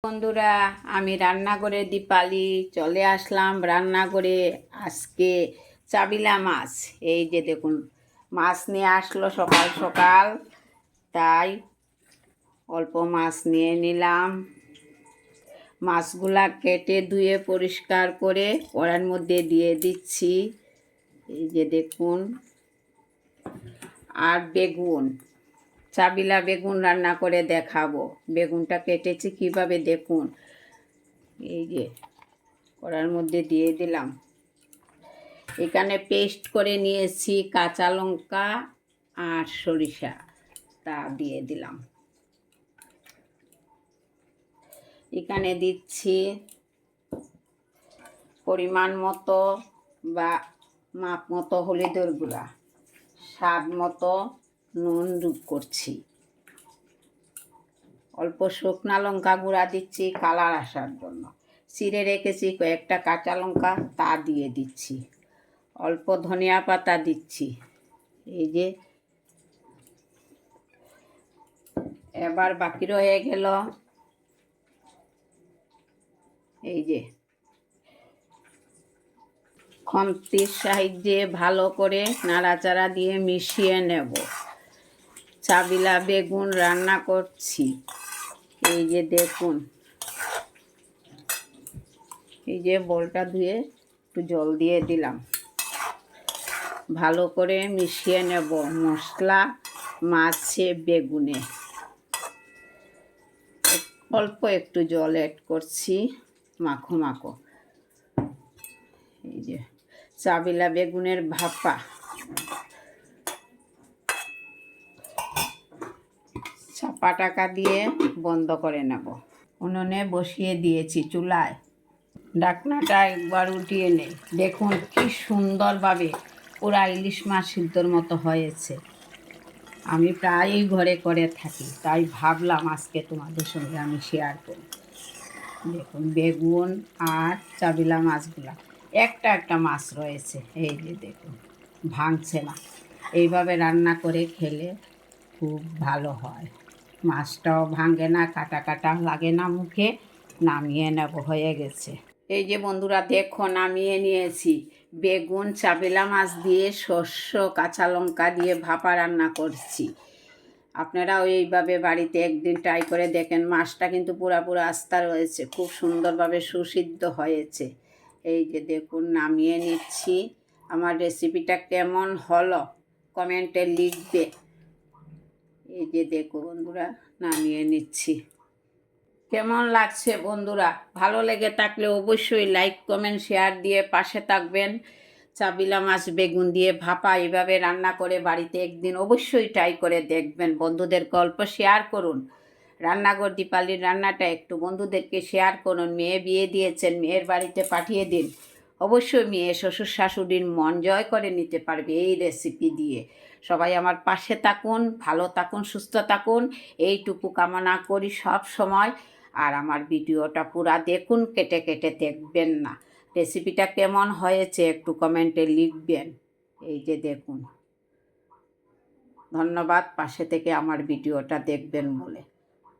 বন্ধুরা, আমি রান্নাঘরে দীপালি চলে আসলাম রান্নাঘরে। আজকে চাবিলা মাছ, এই যে দেখুন, মাছ নিয়ে আসলো সকাল সকাল, তাই অল্প মাছ নিয়ে নিলাম। মাছগুলা কেটে ধুয়ে পরিষ্কার করে কড়াইয়ের মধ্যে দিয়ে দিচ্ছি। এই যে দেখুন, আর বেগুন, চাবিলা বেগুন রান্না করে দেখাবো। বেগুনটা কেটেছি কিভাবে দেখুন। এই যে কড়াইয়ের মধ্যে দিয়ে দিলাম। এখানে পেস্ট করে নিয়েছি কাঁচা লঙ্কা আর সরিষা, তা দিয়ে দিলাম। এখানে দিচ্ছি পরিমাণ মতো বা মাপ মতো হলুদের গুঁড়া, স্বাদ মতো নুন যোগ করছি, অল্প শুকনা লঙ্কা গুঁড়া দিচ্ছি কালার আসার জন্য। চিড়ে রেখেছি কয়েকটা কাঁচা লঙ্কা, তা দিয়ে দিচ্ছি। অল্প ধনিয়া পাতা দিচ্ছি। এই যে এবার বাকি রয়ে গেল এই যে খুন্তির সাহায্যে ভালো করে নাড়াচাড়া দিয়ে মিশিয়ে নেব। চাবিলা বেগুন রান্না করছি। এই যে দেখুন, এই যে বলটা ধুয়ে একটু জল দিয়ে দিলাম। ভালো করে মিশিয়ে নেব মশলা মাছে বেগুনে। অল্প একটু জল অ্যাড করছি, মাখো মাখো। এই যে চাবিলা বেগুনের ভাপা, চাপা টাকা দিয়ে বন্ধ করে নেব। উনুনে বসিয়ে দিয়েছি চুলায়। ঢাকনাটা একবার উঠিয়ে নেই। দেখুন কি সুন্দরভাবে পুরা ইলিশ মাছ সিদ্ধর মতো হয়েছে। আমি প্রায়ই ঘরে করে থাকি, তাই ভাবলাম আজকে তোমাদের সঙ্গে আমি শেয়ার করি। দেখুন বেগুন আর চাবিলা মাছগুলা, একটা একটা মাছ রয়েছে। এই যে দেখুন, ভাঙছে না। এইভাবে রান্না করে খেলে খুব ভালো হয়। মাছটাও ভাঙে না, কাটা কাটা লাগে না মুখে। নামিয়ে নেব, হয়ে গেছে। এই যে বন্ধুরা দেখো, নামিয়ে নিয়েছি। বেগুন চাবিলা মাছ দিয়ে শস্য কাঁচা লঙ্কা দিয়ে ভাপা রান্না করছি। আপনারাও এইভাবে বাড়িতে একদিন ট্রাই করে দেখেন। মাছটা কিন্তু পুরো আস্তা রয়েছে, খুব সুন্দরভাবে সুসিদ্ধ হয়েছে। এই যে দেখুন, নামিয়ে নিচ্ছি। আমার রেসিপিটা কেমন হলো কমেন্টে লিখবে। এই যে দেখো বন্ধুরা, নামিয়ে নিচ্ছি। কেমন লাগছে বন্ধুরা? ভালো লেগে থাকলে অবশ্যই লাইক কমেন্ট শেয়ার দিয়ে পাশে থাকবেন। চাবিলা মাছ বেগুন দিয়ে ভাপা এভাবে রান্না করে বাড়িতে একদিন অবশ্যই ট্রাই করে দেখবেন। বন্ধুদের গল্প শেয়ার করুন। রান্নাঘর দীপালির রান্নাটা একটু বন্ধুদেরকে শেয়ার করুন। মেয়ে বিয়ে দিয়েছেন, মেয়ের বাড়িতে পাঠিয়ে দিন। অবশ্যই মেয়ে শ্বশুর শাশুড়ির মন জয় করে নিতে পারবে এই রেসিপি দিয়ে। সবাই আমার পাশে থাকুন, ভালো থাকুন, সুস্থ থাকুন, এইটুকু কামনা করি সব সময়। আর আমার ভিডিওটা পুরা দেখুন, কেটে কেটে দেখবেন না। রেসিপিটা কেমন হয়েছে একটু কমেন্টে লিখবেন। এই যে দেখুন, ধন্যবাদ পাশে থেকে আমার ভিডিওটা দেখবেন বলে।